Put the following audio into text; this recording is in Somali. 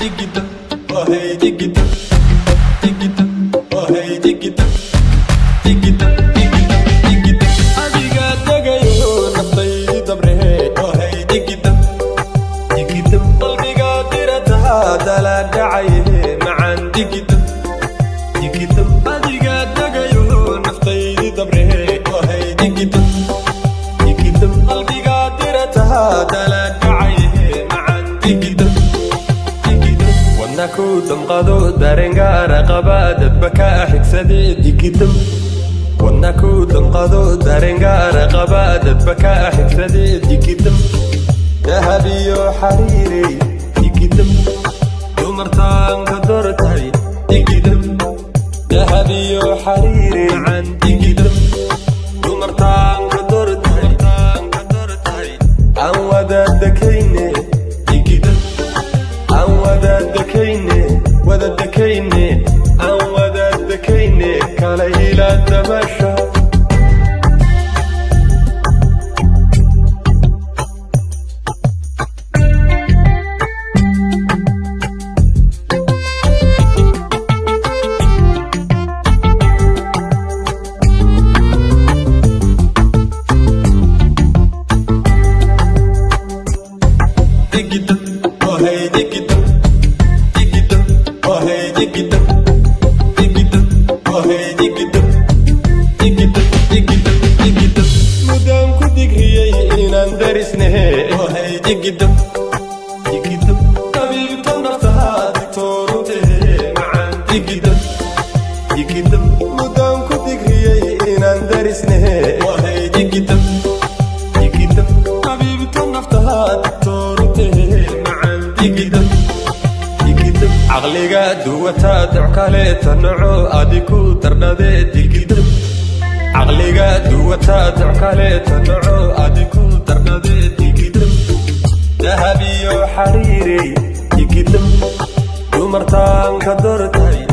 digidam, oh hey digidam, digidam, oh hey digidam, digidam, digidam, digidam. Adiga tagayo naftay dabre, oh hey digidam, digidam. Qalbiga dirata dala dhacay macaan digidam, digidam. Adiga tagayo naftay dabre, oh hey digidam, digidam. Qalbiga dirata dala dhacay macaan digidam. ونكو دمقادو دارنغا رقبا دبكا حكسدي ديكيدم ونكو دمقادو دارنغا رقبا دبكا حكسدي ديكيدم ذهبي حريري ديكيدم دمرتان كدرتاي ديكيدم ذهبي حريري عن ديكيدم دمرتان كدرتاي عن ودادكيني ديكيدم عن ودادكيني عن ودادكيني كاليلا تمشى digidam, oh hey digidam, digidam, oh hey digidam, digidam, oh hey digidam, digidam, digidam, digidam. Mudaan ku digriyay inaan darisnahe, oh hey digidam, digidam. Tabiibta naftaha digtooruntahe macaan digidam, digidam. Mudaan ku digriyay inaan darisnahe, oh hey digidam, digidam. Tabiibta naftaha عقليقا دوتا دعكالي تنعو أديكو ترنادي ديكيدم عقليقا دوتا دعكالي تنعو أديكو ترنادي ديكيدم ذهبي وحريري ديكيدم ومرتان كدرتاي